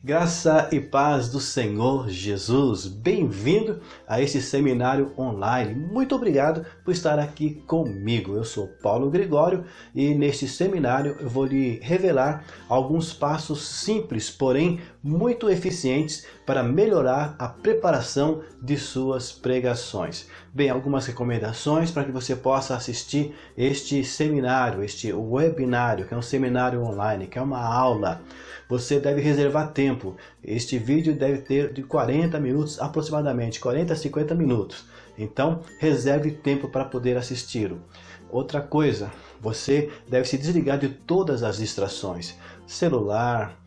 Graça e paz do Senhor Jesus. Bem-vindo a esse seminário online. Muito obrigado por estar aqui comigo. Eu sou Paulo Gregório e neste seminário eu vou lhe revelar alguns passos simples, porém muito eficientes para melhorar a preparação de suas pregações. Bem, algumas recomendações para que você possa assistir este seminário, este webinário, que é um seminário online, que é uma aula. Você deve reservar tempo. Este vídeo deve ter de 40 minutos aproximadamente, 40 a 50 minutos. Então, reserve tempo para poder assisti-lo. Outra coisa, você deve se desligar de todas as distrações. Celular,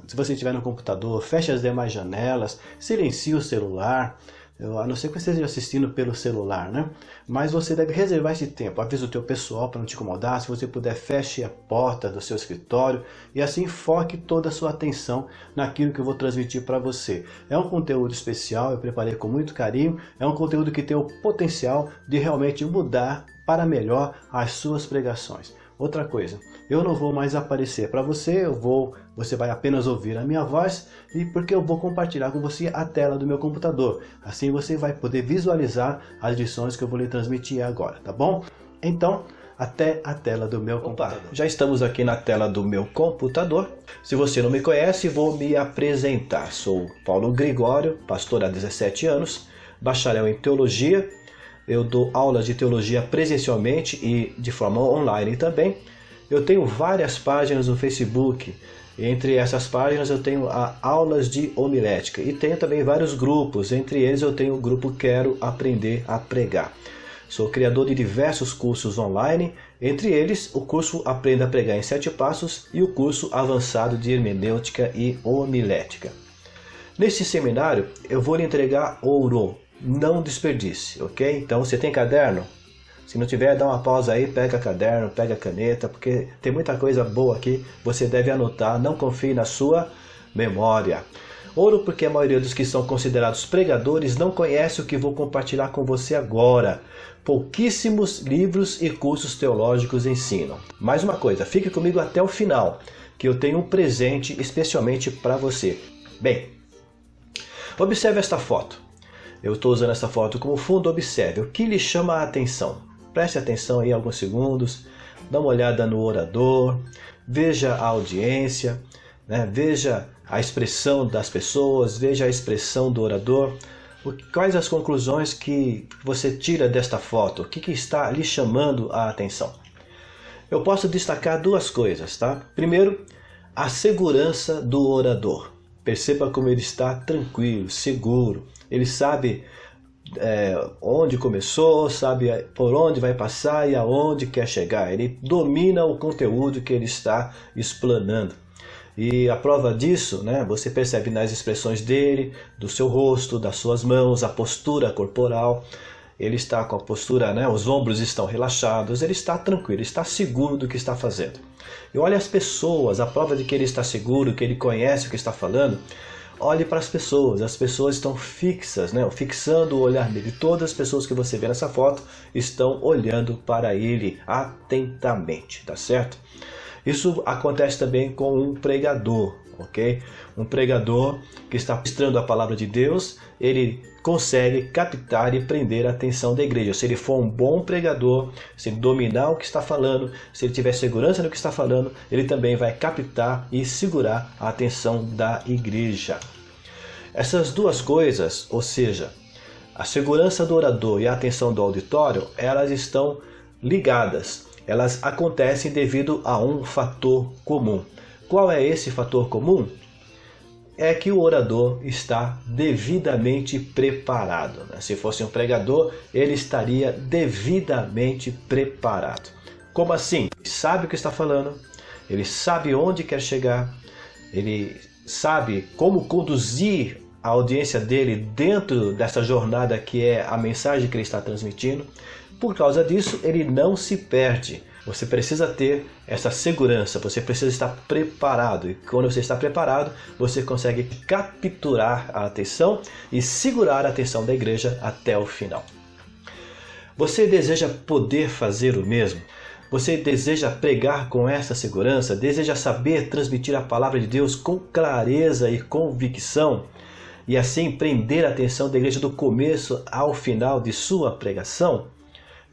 se você estiver no computador, feche as demais janelas, silencie o celular. A não ser que você esteja assistindo pelo celular, né? Mas você deve reservar esse tempo. Avisa o teu pessoal para não te incomodar. Se você puder, feche a porta do seu escritório e assim foque toda a sua atenção naquilo que eu vou transmitir para você. É um conteúdo especial, eu preparei com muito carinho. É um conteúdo que tem o potencial de realmente mudar para melhor as suas pregações. Outra coisa, eu não vou mais aparecer para você, você vai apenas ouvir a minha voz e porque eu vou compartilhar com você a tela do meu computador. Assim você vai poder visualizar as lições que eu vou lhe transmitir agora, tá bom? Então, até a tela do meu computador. Já estamos aqui na tela do meu computador. Se você não me conhece, vou me apresentar. Sou Paulo Gregório, pastor há 17 anos, bacharel em teologia. Eu dou aulas de teologia presencialmente e de forma online também. Eu tenho várias páginas no Facebook. Entre essas páginas eu tenho aulas de homilética. E tenho também vários grupos. Entre eles eu tenho o grupo Quero Aprender a Pregar. Sou criador de diversos cursos online. Entre eles o curso Aprenda a Pregar em 7 Passos e o curso avançado de hermenêutica e homilética. Neste seminário eu vou lhe entregar ouro. Não desperdice, ok? Então, você tem caderno? Se não tiver, dá uma pausa aí, pega caderno, pega caneta, porque tem muita coisa boa aqui, você deve anotar, não confie na sua memória. Ouro porque a maioria dos que são considerados pregadores não conhece o que vou compartilhar com você agora. Pouquíssimos livros e cursos teológicos ensinam. Mais uma coisa, fique comigo até o final, que eu tenho um presente especialmente para você. Bem, observe esta foto. Eu estou usando essa foto como fundo, observe o que lhe chama a atenção. Preste atenção aí alguns segundos, dá uma olhada no orador, veja a audiência, né? Veja a expressão das pessoas, veja a expressão do orador. Quais as conclusões que você tira desta foto? O que está lhe chamando a atenção? Eu posso destacar duas coisas, tá? Primeiro, a segurança do orador. Perceba como ele está tranquilo, seguro. Ele sabe onde começou, sabe por onde vai passar e aonde quer chegar. Ele domina o conteúdo que ele está explanando. E a prova disso, né, você percebe nas expressões dele, do seu rosto, das suas mãos, a postura corporal. Ele está com a postura, né, os ombros estão relaxados, ele está tranquilo, está seguro do que está fazendo. E olha as pessoas, a prova de que ele está seguro, que ele conhece o que está falando. Olhe para as pessoas estão fixas, né? Fixando o olhar dele. Todas as pessoas que você vê nessa foto estão olhando para ele atentamente, tá certo? Isso acontece também com um pregador, ok? Um pregador que está ministrando a palavra de Deus, ele consegue captar e prender a atenção da igreja. Se ele for um bom pregador, se ele dominar o que está falando, se ele tiver segurança no que está falando, ele também vai captar e segurar a atenção da igreja. Essas duas coisas, ou seja, a segurança do orador e a atenção do auditório, elas estão ligadas. Elas acontecem devido a um fator comum. Qual é esse fator comum? É que o orador está devidamente preparado. Se fosse um pregador, ele estaria devidamente preparado. Como assim? Ele sabe o que está falando, ele sabe onde quer chegar, ele sabe como conduzir a audiência dele dentro dessa jornada que é a mensagem que ele está transmitindo. Por causa disso, ele não se perde. Você precisa ter essa segurança, você precisa estar preparado. E quando você está preparado, você consegue capturar a atenção e segurar a atenção da igreja até o final. Você deseja poder fazer o mesmo? Você deseja pregar com essa segurança? Deseja saber transmitir a palavra de Deus com clareza e convicção? E assim prender a atenção da igreja do começo ao final de sua pregação?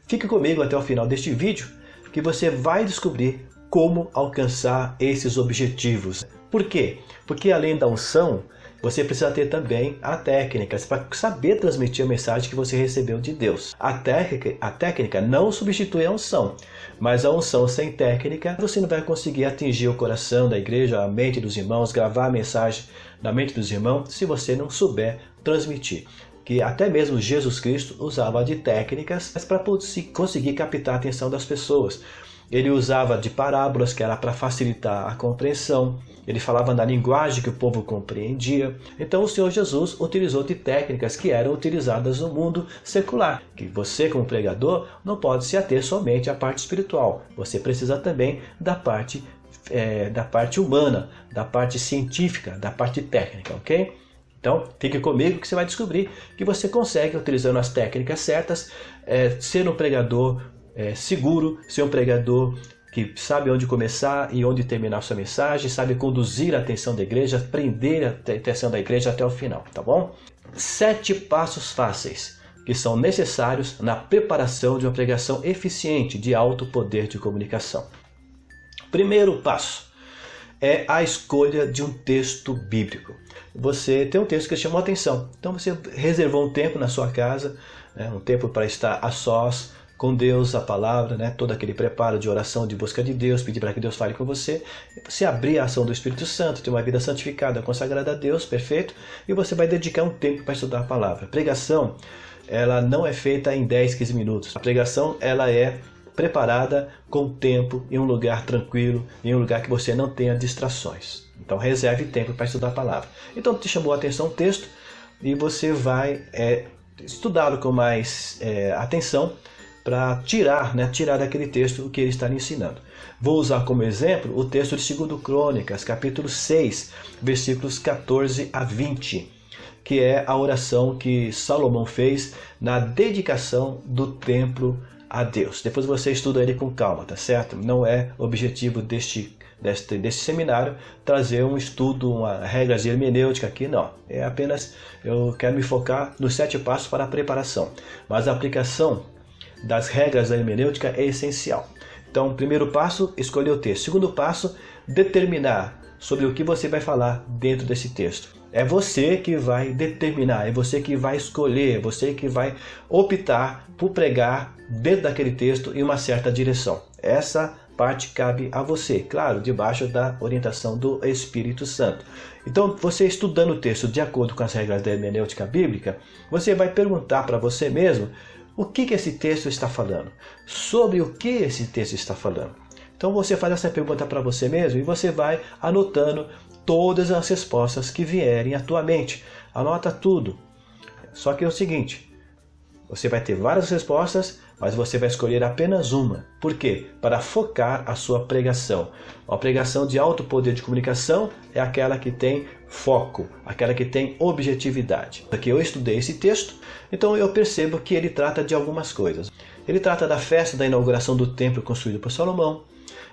Fique comigo até o final deste vídeo, que você vai descobrir como alcançar esses objetivos. Por quê? Porque além da unção, você precisa ter também a técnica, para saber transmitir a mensagem que você recebeu de Deus. A técnica não substitui a unção, mas a unção sem técnica, você não vai conseguir atingir o coração da igreja, a mente dos irmãos, gravar a mensagem na mente dos irmãos, se você não souber transmitir. Que até mesmo Jesus Cristo usava de técnicas para conseguir captar a atenção das pessoas. Ele usava de parábolas, que era para facilitar a compreensão. Ele falava na linguagem que o povo compreendia. Então o Senhor Jesus utilizou de técnicas que eram utilizadas no mundo secular. Que você, como pregador, não pode se ater somente à parte espiritual. Você precisa também da parte humana, da parte científica, da parte técnica, ok? Então, fique comigo que você vai descobrir que você consegue, utilizando as técnicas certas, ser um pregador seguro, ser um pregador que sabe onde começar e onde terminar sua mensagem, sabe conduzir a atenção da igreja, prender a atenção da igreja até o final, tá bom? 7 passos fáceis que são necessários na preparação de uma pregação eficiente de alto poder de comunicação. Primeiro passo é a escolha de um texto bíblico. Você tem um texto que chamou a atenção, então você reservou um tempo na sua casa, um tempo para estar a sós com Deus, a palavra, todo aquele preparo de oração, de busca de Deus, pedir para que Deus fale com você, você abrir a ação do Espírito Santo, ter uma vida santificada, consagrada a Deus, perfeito, e você vai dedicar um tempo para estudar a palavra. A pregação, ela não é feita em 10, 15 minutos. A pregação, ela é preparada com tempo, em um lugar tranquilo, em um lugar que você não tenha distrações. Então reserve tempo para estudar a palavra. Então te chamou a atenção o texto e você vai estudá-lo com mais atenção para tirar daquele texto o que ele está lhe ensinando. Vou usar como exemplo o texto de 2 Crônicas, capítulo 6, versículos 14 a 20, que é a oração que Salomão fez na dedicação do templo a Deus. Depois você estuda ele com calma, tá certo? Não é objetivo deste seminário trazer um estudo, uma regra de hermenêutica aqui, não. É apenas, eu quero me focar nos 7 passos para a preparação. Mas a aplicação das regras da hermenêutica é essencial. Então, primeiro passo, escolher o texto. Segundo passo, determinar sobre o que você vai falar dentro desse texto. É você que vai determinar, é você que vai escolher, é você que vai optar por pregar dentro daquele texto em uma certa direção. Essa parte cabe a você, claro, debaixo da orientação do Espírito Santo. Então, você estudando o texto de acordo com as regras da hermenêutica bíblica, você vai perguntar para você mesmo o que esse texto está falando, sobre o que esse texto está falando. Então você faz essa pergunta para você mesmo e você vai anotando todas as respostas que vierem à tua mente. Anota tudo. Só que é o seguinte, você vai ter várias respostas, mas você vai escolher apenas uma. Por quê? Para focar a sua pregação. Uma pregação de alto poder de comunicação é aquela que tem foco, aquela que tem objetividade. Aqui eu estudei esse texto, então eu percebo que ele trata de algumas coisas. Ele trata da festa da inauguração do templo construído por Salomão.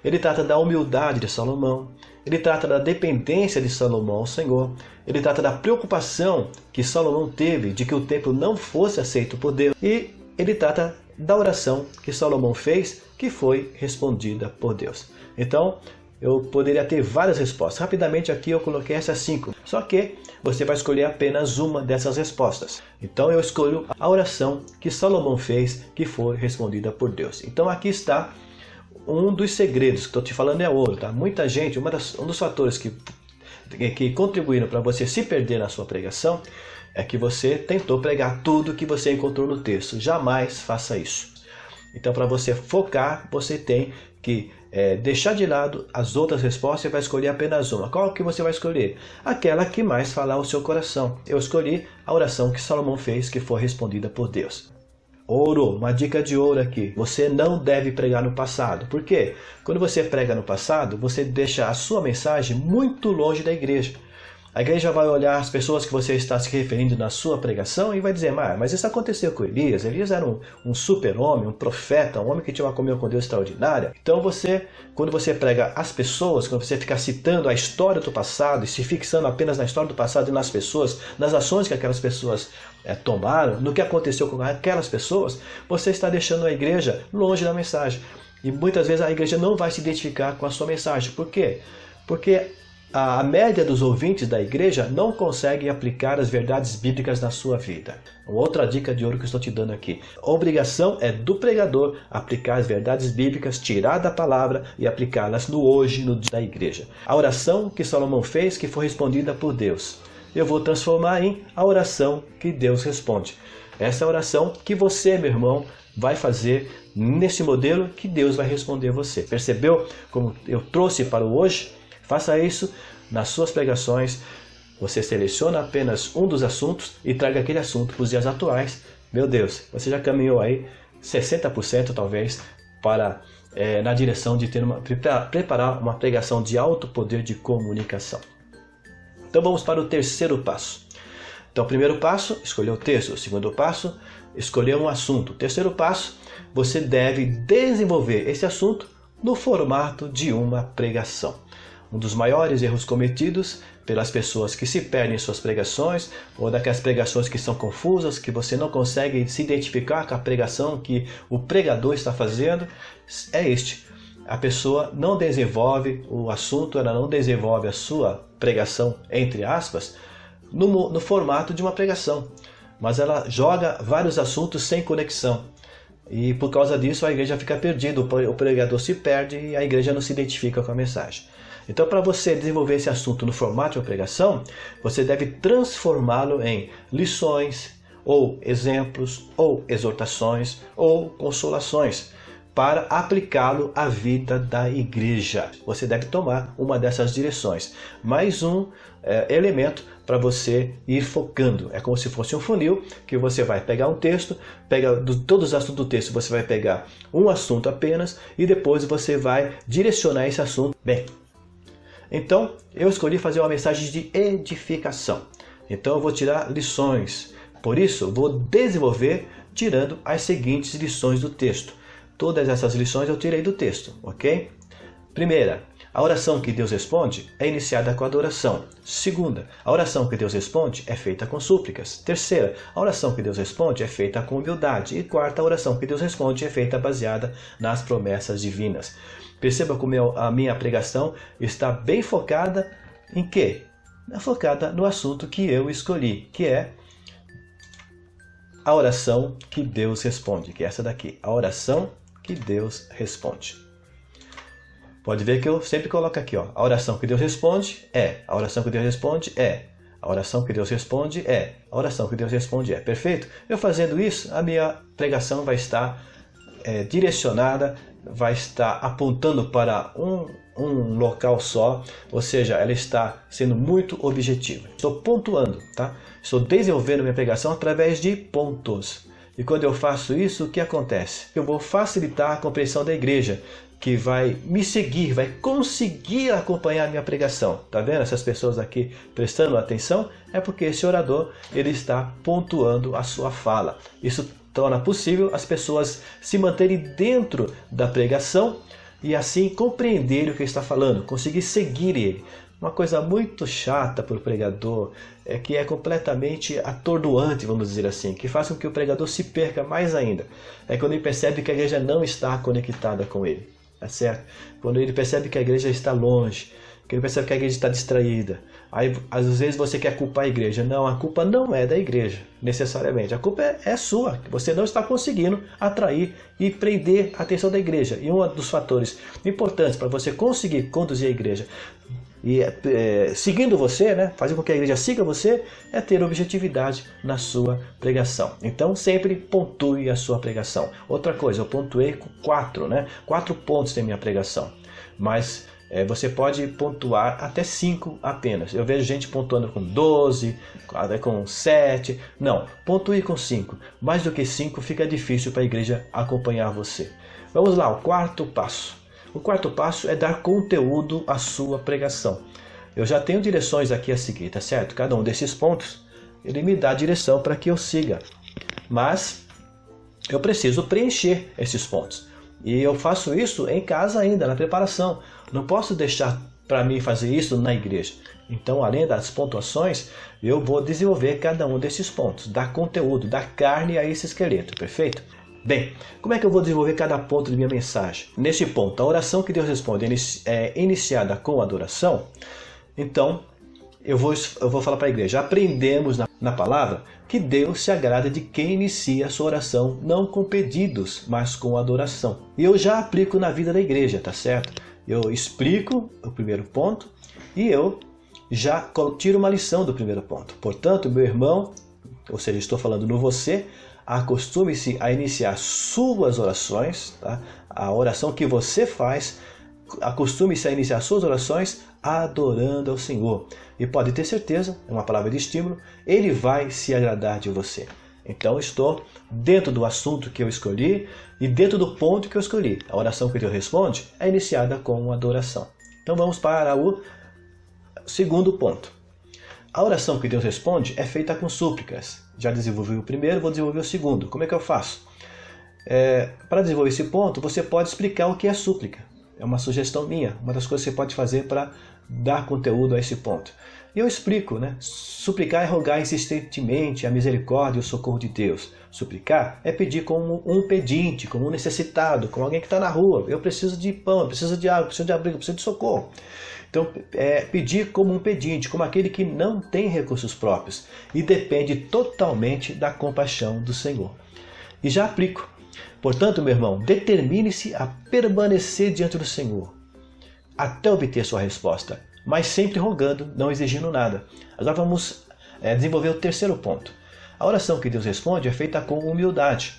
Ele trata da humildade de Salomão. Ele trata da dependência de Salomão ao Senhor. Ele trata da preocupação que Salomão teve de que o templo não fosse aceito por Deus. E ele trata da oração que Salomão fez, que foi respondida por Deus. Então, eu poderia ter várias respostas. Rapidamente aqui eu coloquei essas 5. Só que você vai escolher apenas uma dessas respostas. Então eu escolho a oração que Salomão fez, que foi respondida por Deus. Então aqui está um dos segredos que estou te falando, é ouro, tá? Muita gente, um dos fatores que contribuíram para você se perder na sua pregação é que você tentou pregar tudo que você encontrou no texto. Jamais faça isso. Então, para você focar, você tem que deixar de lado as outras respostas e vai escolher apenas uma. Qual que você vai escolher? Aquela que mais falar ao seu coração. Eu escolhi a oração que Salomão fez, que foi respondida por Deus. Ouro, uma dica de ouro aqui. Você não deve pregar no passado. Por quê? Quando você prega no passado, você deixa a sua mensagem muito longe da igreja. A igreja vai olhar as pessoas que você está se referindo na sua pregação e vai dizer, mas isso aconteceu com Elias. Elias era um super-homem, um profeta, um homem que tinha uma comunhão com Deus extraordinária. Então quando você prega as pessoas, quando você ficar citando a história do passado e se fixando apenas na história do passado e nas pessoas, nas ações que aquelas pessoas tomaram, no que aconteceu com aquelas pessoas, você está deixando a igreja longe da mensagem. E muitas vezes a igreja não vai se identificar com a sua mensagem. Por quê? Porque a média dos ouvintes da igreja não consegue aplicar as verdades bíblicas na sua vida. Outra dica de ouro que eu estou te dando aqui. A obrigação é do pregador aplicar as verdades bíblicas, tirar da palavra e aplicá-las no hoje, no dia da igreja. A oração que Salomão fez, que foi respondida por Deus, eu vou transformar em a oração que Deus responde. Essa é a oração que você, meu irmão, vai fazer nesse modelo que Deus vai responder você. Percebeu como eu trouxe para o hoje? Faça isso nas suas pregações. Você seleciona apenas um dos assuntos e traga aquele assunto para os dias atuais. Meu Deus, você já caminhou aí 60% talvez na direção de preparar uma pregação de alto poder de comunicação. Então vamos para o terceiro passo. Então o primeiro passo, escolher o texto. O segundo passo, escolher um assunto. O terceiro passo, você deve desenvolver esse assunto no formato de uma pregação. Um dos maiores erros cometidos pelas pessoas que se perdem em suas pregações, ou daquelas pregações que são confusas, que você não consegue se identificar com a pregação que o pregador está fazendo, é este. A pessoa não desenvolve o assunto, ela não desenvolve a sua pregação, entre aspas, no formato de uma pregação. Mas ela joga vários assuntos sem conexão. E por causa disso a igreja fica perdida, o pregador se perde e a igreja não se identifica com a mensagem. Então, para você desenvolver esse assunto no formato de uma pregação, você deve transformá-lo em lições, ou exemplos, ou exortações, ou consolações, para aplicá-lo à vida da igreja. Você deve tomar uma dessas direções. Mais um elemento para você ir focando. É como se fosse um funil, que você vai pegar um texto, todos os assuntos do texto, você vai pegar um assunto apenas, e depois você vai direcionar esse assunto bem. Então, eu escolhi fazer uma mensagem de edificação. Então, eu vou tirar lições. Por isso, vou desenvolver tirando as seguintes lições do texto. Todas essas lições eu tirei do texto, ok? Primeira, a oração que Deus responde é iniciada com adoração. Segunda, a oração que Deus responde é feita com súplicas. Terceira, a oração que Deus responde é feita com humildade. E quarta, a oração que Deus responde é feita baseada nas promessas divinas. Perceba como a minha pregação está bem focada em quê? Focada no assunto que eu escolhi, que é a oração que Deus responde, que é essa daqui, a oração que Deus responde. Pode ver que eu sempre coloco aqui, a oração que Deus responde é, a oração que Deus responde é, a oração que Deus responde é, a oração que Deus responde é. Perfeito? Eu fazendo isso, a minha pregação vai estar direcionada, vai estar apontando para um local só, ou seja, ela está sendo muito objetiva. Estou pontuando, tá? Estou desenvolvendo minha pregação através de pontos. E quando eu faço isso, o que acontece? Eu vou facilitar a compreensão da igreja, que vai me seguir, vai conseguir acompanhar a minha pregação. Tá vendo essas pessoas aqui prestando atenção? É porque esse orador, ele está pontuando a sua fala. Isso torna possível as pessoas se manterem dentro da pregação e assim compreenderem o que ele está falando, conseguir seguir ele. Uma coisa muito chata para o pregador é que é completamente atordoante, vamos dizer assim, que faz com que o pregador se perca mais ainda. É quando ele percebe que a igreja não está conectada com ele, tá certo? Quando ele percebe que a igreja está longe, que ele percebe que a igreja está distraída. Aí, às vezes você quer culpar a igreja. Não, a culpa não é da igreja, necessariamente. A culpa é sua, que você não está conseguicom atrair e prender a atenção da igreja. E um dos fatores importantes para você conseguir conduzir a igreja e seguindo você, né, fazer com que a igreja siga você, é ter objetividade na sua pregação. Então sempre pontue a sua pregação. Outra coisa, eu pontuei com 4, né? 4 pontos tem minha pregação. Mas você pode pontuar até 5 apenas. Eu vejo gente pontuando com 12, com 7. Não, pontue com 5. Mais do que 5 fica difícil para a igreja acompanhar você. Vamos lá, o quarto passo. O quarto passo é dar conteúdo à sua pregação. eu já tenho direções aqui a seguir, tá certo? Cada um desses pontos, ele me dá a direção para que eu siga. Mas eu preciso preencher esses pontos. E eu faço isso em casa ainda, na preparação. Não posso deixar para mim fazer isso na igreja. Então, além das pontuações, eu vou desenvolver cada um desses pontos, dar conteúdo, dar carne a esse esqueleto, perfeito? Bem, como é que eu vou desenvolver cada ponto de minha mensagem? Neste ponto, a oração que Deus responde é iniciada com adoração. Então, eu vou falar para a igreja, aprendemos na palavra que Deus se agrada de quem inicia a sua oração, não com pedidos, mas com adoração. E eu já aplico na vida da igreja, tá certo? Eu explico o primeiro ponto e eu já tiro uma lição do primeiro ponto. Portanto, meu irmão, ou seja, estou falando no você, acostume-se a iniciar suas orações, tá? A oração que você faz, acostume-se a iniciar suas orações adorando ao Senhor. E pode ter certeza, é uma palavra de estímulo, Ele vai se agradar de você. Então estou dentro do assunto que eu escolhi e dentro do ponto que eu escolhi. A oração que Deus responde é iniciada com adoração. Então vamos para o segundo ponto. A oração que Deus responde é feita com súplicas. Já desenvolvi o primeiro, vou desenvolver o segundo. Como é que eu faço? Para desenvolver esse ponto, você pode explicar o que é súplica. É uma sugestão minha, uma das coisas que você pode fazer para dar conteúdo a esse ponto. E eu explico, né? Suplicar é rogar insistentemente a misericórdia e o socorro de Deus. Suplicar é pedir como um pedinte, como um necessitado, como alguém que está na rua. Eu preciso de pão, eu preciso de água, eu preciso de abrigo, eu preciso de socorro. Então, pedir como um pedinte, como aquele que não tem recursos próprios e depende totalmente da compaixão do Senhor. E já aplico. Portanto, meu irmão, determine-se a permanecer diante do Senhor até obter sua resposta, mas sempre rogando, não exigindo nada. Agora vamos desenvolver o terceiro ponto. A oração que Deus responde é feita com humildade.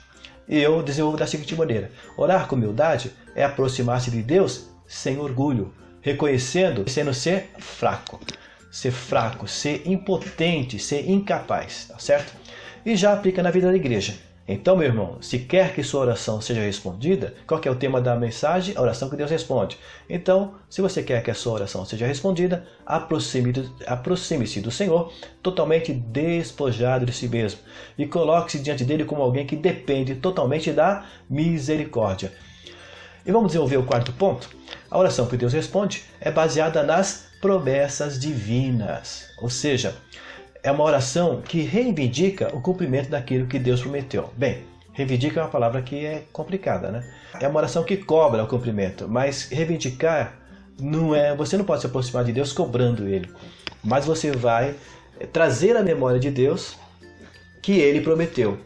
E eu desenvolvo da seguinte maneira. Orar com humildade é aproximar-se de Deus sem orgulho, reconhecendo sendo ser fraco, ser impotente, ser incapaz, tá certo? E já aplica na vida da igreja. Então, meu irmão, se quer que sua oração seja respondida, qual que é o tema da mensagem? A oração que Deus responde. Então, se você quer que a sua oração seja respondida, aproxime-se do Senhor totalmente despojado de si mesmo e coloque-se diante dele como alguém que depende totalmente da misericórdia. E vamos desenvolver o quarto ponto? A oração que Deus responde é baseada nas promessas divinas, ou seja, é uma oração que reivindica o cumprimento daquilo que Deus prometeu. Bem, reivindica é uma palavra que é complicada, né? É uma oração que cobra o cumprimento, mas reivindicar não é... Você não pode se aproximar de Deus cobrando Ele, mas você vai trazer à memória de Deus que Ele prometeu.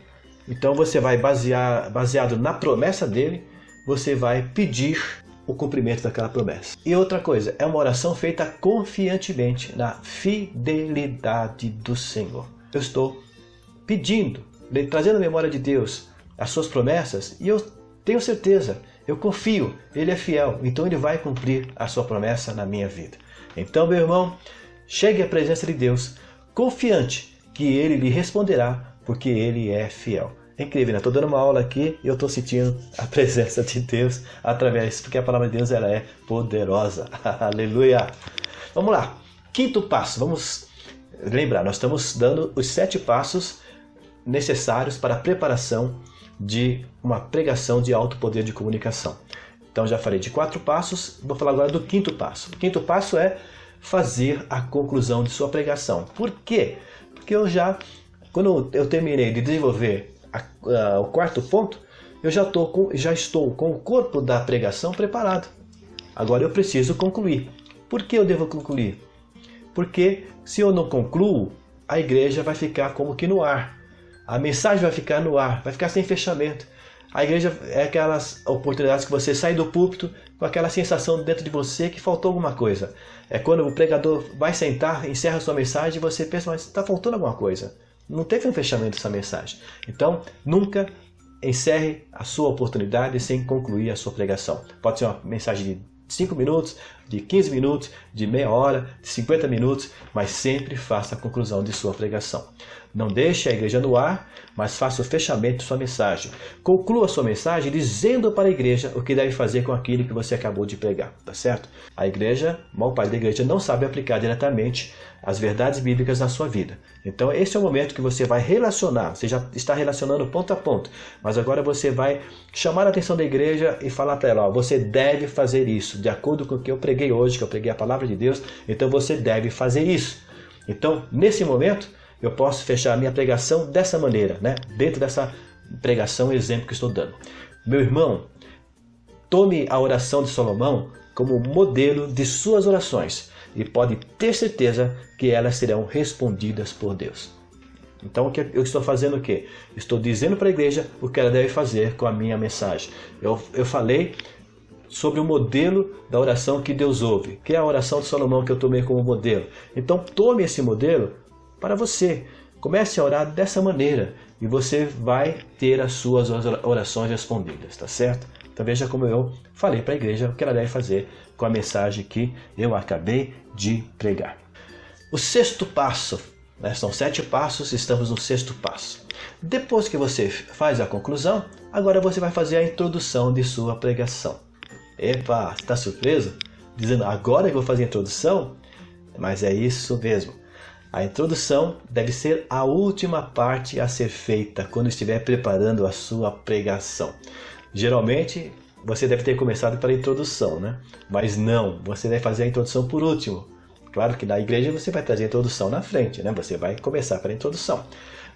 Então você vai baseado na promessa dEle, você vai pedir o cumprimento daquela promessa. E outra coisa, é uma oração feita confiantemente na fidelidade do Senhor. Eu estou pedindo, trazendo à memória de Deus as suas promessas e eu tenho certeza, eu confio, Ele é fiel, então Ele vai cumprir a sua promessa na minha vida. Então, meu irmão, chegue à presença de Deus confiante que Ele lhe responderá, porque Ele é fiel. É incrível, né? Estou dando uma aula aqui e eu estou sentindo a presença de Deus através, porque a palavra de Deus ela é poderosa. Aleluia! Vamos lá. Quinto passo. Vamos lembrar, nós estamos dando os 7 passos necessários para a preparação de uma pregação de alto poder de comunicação. Então já falei de 4 passos, vou falar agora do quinto passo. O quinto passo é fazer a conclusão de sua pregação. Por quê? Porque quando eu terminei de desenvolver o quarto ponto, eu já estou com o corpo da pregação preparado. Agora eu preciso concluir. Por que eu devo concluir? Porque se eu não concluo, a igreja vai ficar como que no ar. A mensagem vai ficar no ar, vai ficar sem fechamento. A igreja é aquelas oportunidades que você sai do púlpito com aquela sensação dentro de você que faltou alguma coisa. É quando o pregador vai sentar, encerra a sua mensagem e você pensa, mas está faltando alguma coisa. Não teve um fechamento dessa mensagem. Então, nunca encerre a sua oportunidade sem concluir a sua pregação. Pode ser uma mensagem de 5 minutos, de 15 minutos, de meia hora, de 50 minutos, mas sempre faça a conclusão de sua pregação. Não deixe a igreja no ar, mas faça o fechamento de sua mensagem. Conclua sua mensagem dizendo para a igreja o que deve fazer com aquilo que você acabou de pregar, tá certo? A igreja, o maior parte da igreja não sabe aplicar diretamente as verdades bíblicas na sua vida. Então esse é o momento que você vai relacionar, você já está relacionando ponto a ponto, mas agora você vai chamar a atenção da igreja e falar para ela, ó, você deve fazer isso, de acordo com o que eu preguei hoje, que eu preguei a palavra de Deus, então você deve fazer isso. Então, nesse momento, eu posso fechar a minha pregação dessa maneira, né? Dentro dessa pregação, exemplo que estou dando. Meu irmão, tome a oração de Salomão como modelo de suas orações e pode ter certeza que elas serão respondidas por Deus. Então, eu estou fazendo o quê? Estou dizendo para a igreja o que ela deve fazer com a minha mensagem. Eu falei sobre o modelo da oração que Deus ouve, que é a oração de Salomão que eu tomei como modelo. Então, tome esse modelo para você. Comece a orar dessa maneira e você vai ter as suas orações respondidas, tá certo? Então veja como eu falei para a igreja o que ela deve fazer com a mensagem que eu acabei de pregar. O sexto passo, né? São 7 passos, estamos no sexto passo. Depois que você faz a conclusão, agora você vai fazer a introdução de sua pregação. Epa, está surpreso? Dizendo, agora que eu vou fazer a introdução? Mas é isso mesmo. A introdução deve ser a última parte a ser feita quando estiver preparando a sua pregação. Geralmente, você deve ter começado pela introdução, né? Mas não, você deve fazer a introdução por último. Claro que na igreja você vai trazer a introdução na frente, né? Você vai começar pela introdução.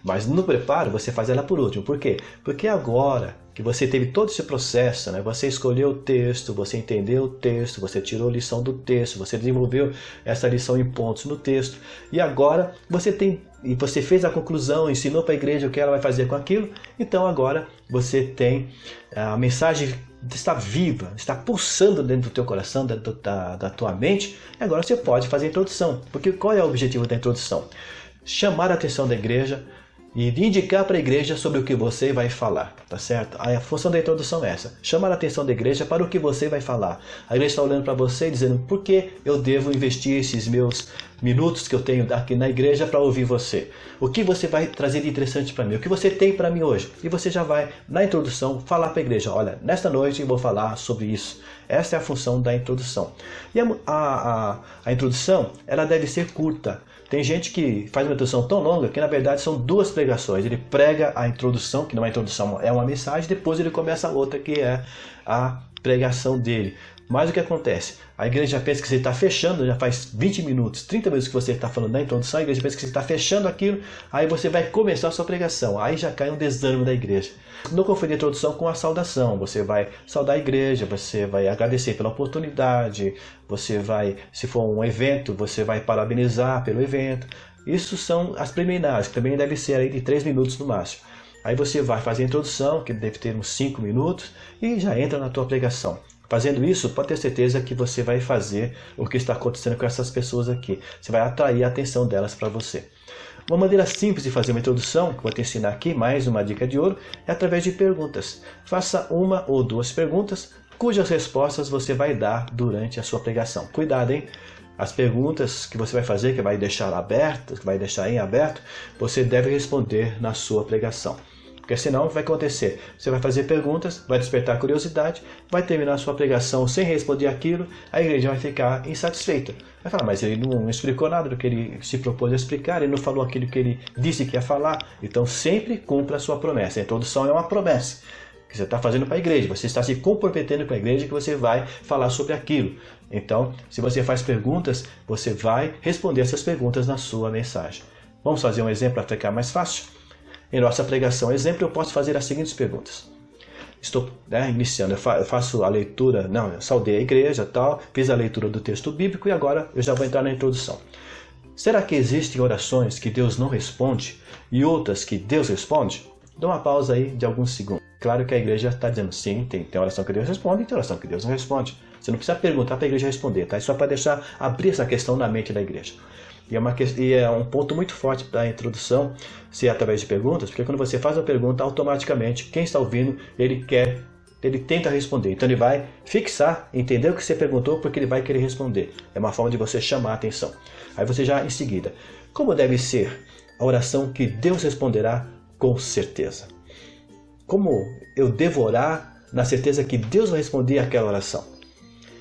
Mas no preparo você faz ela por último. Por quê? Porque agora que você teve todo esse processo, né? Você escolheu o texto, você entendeu o texto, você tirou a lição do texto, você desenvolveu essa lição em pontos no texto. E agora você fez a conclusão, ensinou para a igreja o que ela vai fazer com aquilo. Então agora você tem a mensagem está viva, está pulsando dentro do teu coração, dentro da tua mente. E agora você pode fazer a introdução. Porque qual é o objetivo da introdução? Chamar a atenção da igreja e indicar para a igreja sobre o que você vai falar, tá certo? A função da introdução é essa, chamar a atenção da igreja para o que você vai falar. A igreja está olhando para você e dizendo, por que eu devo investir esses meus minutos que eu tenho aqui na igreja para ouvir você? O que você vai trazer de interessante para mim? O que você tem para mim hoje? E você já vai, na introdução, falar para a igreja, olha, nesta noite eu vou falar sobre isso. Essa é a função da introdução. E a introdução, ela deve ser curta. Tem gente que faz uma introdução tão longa que na verdade são 2 pregações. Ele prega a introdução, que não é introdução, é uma mensagem, depois ele começa a outra, que é a pregação dele. Mas o que acontece? A igreja pensa que você está fechando, já faz 20 minutos, 30 minutos que você está falando da introdução, a igreja pensa que você está fechando aquilo, aí você vai começar a sua pregação, aí já cai um desânimo da igreja. Não confundir a introdução com a saudação, você vai saudar a igreja, você vai agradecer pela oportunidade, você vai, se for um evento, você vai parabenizar pelo evento. Isso são as preliminares, que também deve ser aí de 3 minutos no máximo. Aí você vai fazer a introdução, que deve ter uns 5 minutos, e já entra na tua pregação. Fazendo isso, pode ter certeza que você vai fazer o que está acontecendo com essas pessoas aqui. Você vai atrair a atenção delas para você. Uma maneira simples de fazer uma introdução, que eu vou te ensinar aqui, mais uma dica de ouro, é através de perguntas. Faça 1 ou 2 perguntas, cujas respostas você vai dar durante a sua pregação. Cuidado, hein? As perguntas que você vai fazer, que vai deixar abertas, que vai deixar em aberto, você deve responder na sua pregação. Porque senão, o que vai acontecer? Você vai fazer perguntas, vai despertar curiosidade, vai terminar a sua pregação sem responder aquilo, a igreja vai ficar insatisfeita. Vai falar, mas ele não explicou nada do que ele se propôs a explicar, ele não falou aquilo que ele disse que ia falar. Então sempre cumpra a sua promessa. A introdução é uma promessa que você está fazendo para a igreja, você está se comprometendo com a igreja que você vai falar sobre aquilo. Então, se você faz perguntas, você vai responder essas perguntas na sua mensagem. Vamos fazer um exemplo para ficar mais fácil? Em nossa pregação, exemplo, eu posso fazer as seguintes perguntas. Estou iniciando, eu faço a leitura, eu saudei a igreja, tal, fiz a leitura do texto bíblico e agora eu já vou entrar na introdução. Será que existem orações que Deus não responde e outras que Deus responde? Dá uma pausa aí de alguns segundos. Claro que a igreja está dizendo sim, tem oração que Deus responde e tem oração que Deus não responde. Você não precisa perguntar para a igreja responder, tá? É só para abrir essa questão na mente da igreja. E é um ponto muito forte da introdução ser através de perguntas, porque quando você faz a pergunta, automaticamente quem está ouvindo, ele quer ele tenta responder. Então ele vai fixar, entender o que você perguntou, porque ele vai querer responder. É uma forma de você chamar a atenção. Aí você já em seguida, como deve ser a oração que Deus responderá com certeza? Como eu devo orar na certeza que Deus vai responder àquela oração?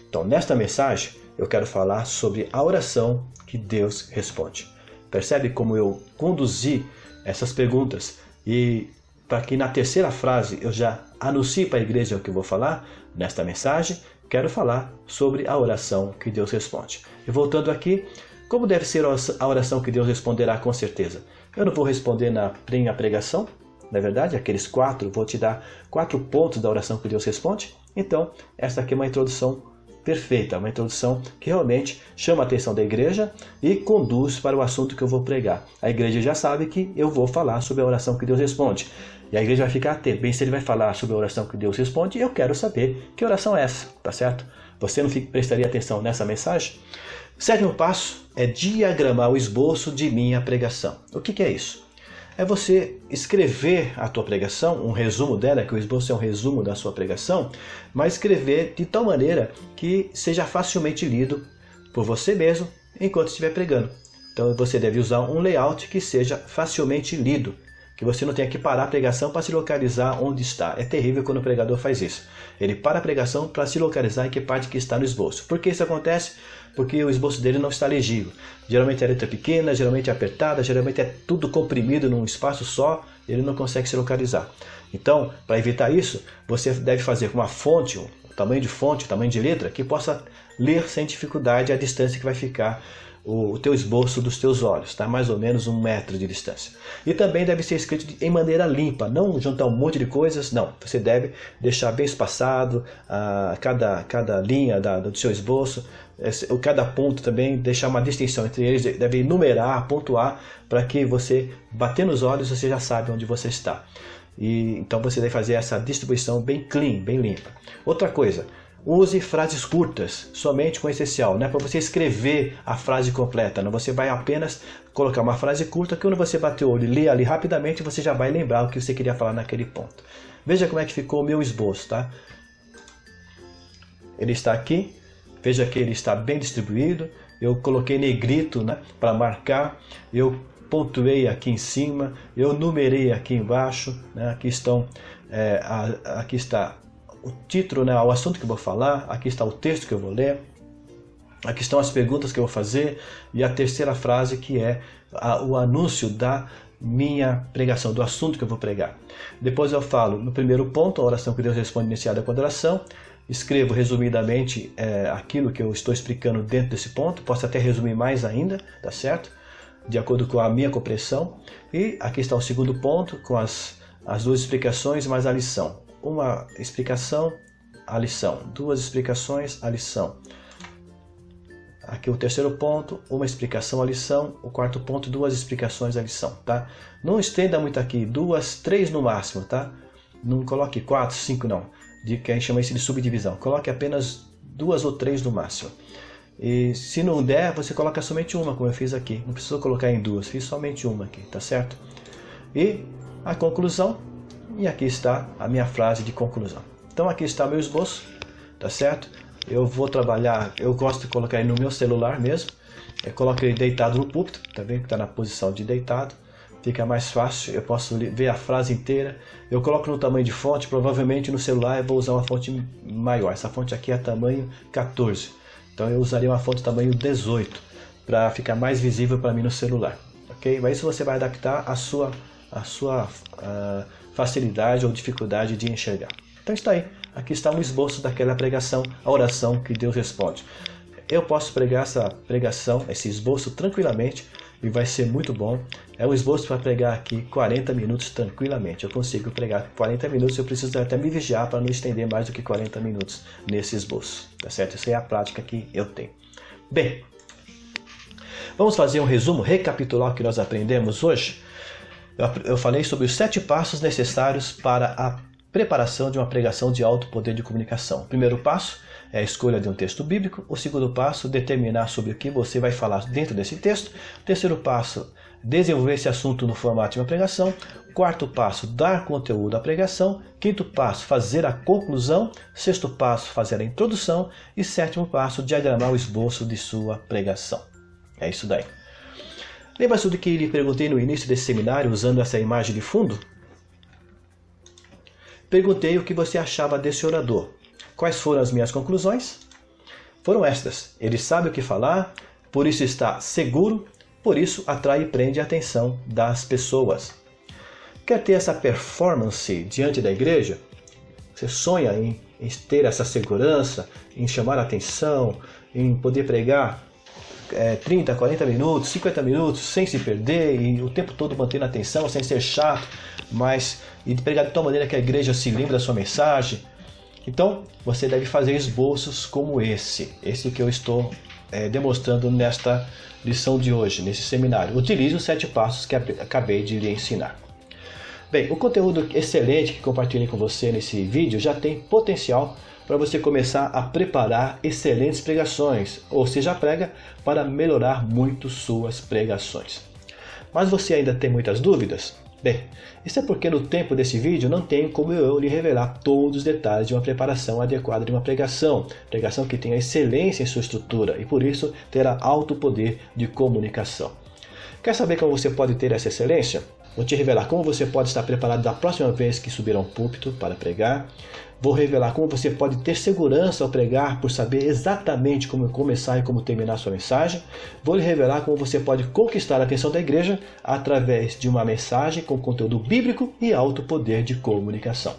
Então nesta mensagem eu quero falar sobre a oração que Deus responde. Percebe como eu conduzi essas perguntas e para que na terceira frase eu já anuncie para a igreja o que eu vou falar nesta mensagem, quero falar sobre a oração que Deus responde. E voltando aqui, como deve ser a oração que Deus responderá com certeza? Eu não vou responder na minha pregação, na verdade, vou te dar 4 pontos da oração que Deus responde. Então, essa aqui é uma introdução perfeita, uma introdução que realmente chama a atenção da igreja e conduz para o assunto que eu vou pregar. A igreja já sabe que eu vou falar sobre a oração que Deus responde. E a igreja vai ficar atenta. Bem, se ele vai falar sobre a oração que Deus responde, eu quero saber que oração é essa, tá certo? Você não prestaria atenção nessa mensagem? O 7º passo é diagramar o esboço de minha pregação. O que é isso? É você escrever a tua pregação, um resumo dela, que o esboço é um resumo da sua pregação, mas escrever de tal maneira que seja facilmente lido por você mesmo enquanto estiver pregando. Então você deve usar um layout que seja facilmente lido, que você não tenha que parar a pregação para se localizar onde está. É terrível quando o pregador faz isso. Ele para a pregação para se localizar em que parte que está no esboço. Por que isso acontece? Porque o esboço dele não está legível. Geralmente a letra é pequena, geralmente é apertada, geralmente é tudo comprimido num espaço só, ele não consegue se localizar. Então, para evitar isso, você deve fazer com uma fonte, o tamanho de letra, que possa ler sem dificuldade a distância que vai ficar o teu esboço dos teus olhos, tá? Mais ou menos 1 metro de distância. E também deve ser escrito em maneira limpa, não juntar um monte de coisas, não. Você deve deixar bem espaçado cada linha do seu esboço, cada ponto também, deixar uma distinção entre eles, deve numerar, pontuar, para que você, bater nos olhos, você já sabe onde você está. E então você deve fazer essa distribuição bem clean, bem limpa. Outra coisa, use frases curtas, somente com essencial, não é para você escrever a frase completa, não. Você vai apenas colocar uma frase curta que quando você bater o olho e ler ali rapidamente, você já vai lembrar o que você queria falar naquele ponto. Veja como é que ficou o meu esboço, tá? Ele está aqui, veja que ele está bem distribuído, eu coloquei negrito, né, para marcar, eu pontuei aqui em cima, eu numerei aqui embaixo, né, aqui está o título, né, o assunto que eu vou falar, aqui está o texto que eu vou ler, aqui estão as perguntas que eu vou fazer e a terceira frase que é o anúncio da minha pregação, do assunto que eu vou pregar. Depois eu falo no primeiro ponto, a oração que Deus responde iniciada com adoração, escrevo resumidamente aquilo que eu estou explicando dentro desse ponto, posso até resumir mais ainda, tá certo? De acordo com a minha compreensão. E aqui está o segundo ponto, com as 2 explicações mais a lição. Uma explicação, a lição. 2 explicações, a lição. Aqui o terceiro ponto, uma explicação, a lição. O quarto ponto, 2 explicações, a lição, tá? Não estenda muito aqui, 2, 3 no máximo, tá? Não coloque 4, 5 não. Que a gente chama isso de subdivisão. Coloque apenas 2 ou 3 no máximo. E se não der, você coloca somente uma, como eu fiz aqui. Não precisou colocar em 2, fiz somente uma aqui, tá certo? E a conclusão, e aqui está a minha frase de conclusão. Então aqui está meu esboço, tá certo? Eu vou trabalhar, eu gosto de colocar ele no meu celular mesmo. Eu coloco ele deitado no púlpito, tá vendo que está na posição de deitado. Fica mais fácil, eu posso ver a frase inteira. Eu coloco no tamanho de fonte, provavelmente no celular eu vou usar uma fonte maior. Essa fonte aqui é tamanho 14. Então eu usaria uma fonte tamanho 18 para ficar mais visível para mim no celular, ok? Mas isso você vai adaptar a sua facilidade ou dificuldade de enxergar. Então está aí, aqui está um esboço daquela pregação, a oração que Deus responde. Eu posso pregar essa pregação, esse esboço tranquilamente e vai ser muito bom. É um esboço para pregar aqui 40 minutos tranquilamente. Eu consigo pregar 40 minutos, eu preciso até me vigiar para não estender mais do que 40 minutos nesse esboço, tá certo? Essa é a prática que eu tenho. Bem, vamos fazer um resumo, recapitular o que nós aprendemos hoje. Eu falei sobre os 7 passos necessários para a preparação de uma pregação de alto poder de comunicação. O primeiro passo é a escolha de um texto bíblico. O segundo passo, determinar sobre o que você vai falar dentro desse texto. O terceiro passo, desenvolver esse assunto no formato de uma pregação. Quarto passo, dar conteúdo à pregação. Quinto passo, fazer a conclusão. Sexto passo, fazer a introdução. E sétimo passo, diagramar o esboço de sua pregação. É isso daí. Lembra-se do que lhe perguntei no início desse seminário, usando essa imagem de fundo? Perguntei o que você achava desse orador. Quais foram as minhas conclusões? Foram estas. Ele sabe o que falar, por isso está seguro, por isso atrai e prende a atenção das pessoas. Quer ter essa performance diante da igreja? Você sonha em ter essa segurança, em chamar a atenção, em poder pregar 30, 40 minutos, 50 minutos, sem se perder e o tempo todo mantendo a atenção, sem ser chato, e pregar de tal maneira que a igreja se lembre da sua mensagem. Então, você deve fazer esboços como esse que eu estou demonstrando nesta lição de hoje, nesse seminário. Utilize os 7 passos que acabei de lhe ensinar. Bem, o conteúdo excelente que compartilhei com você nesse vídeo já tem potencial para você começar a preparar excelentes pregações, ou seja, prega para melhorar muito suas pregações. Mas você ainda tem muitas dúvidas? Bem, isso é porque no tempo desse vídeo não tenho como eu lhe revelar todos os detalhes de uma preparação adequada de uma pregação que tenha excelência em sua estrutura e por isso terá alto poder de comunicação. Quer saber como você pode ter essa excelência? Vou te revelar como você pode estar preparado da próxima vez que subir a um púlpito para pregar. Vou revelar como você pode ter segurança ao pregar por saber exatamente como começar e como terminar sua mensagem. Vou lhe revelar como você pode conquistar a atenção da igreja através de uma mensagem com conteúdo bíblico e alto poder de comunicação.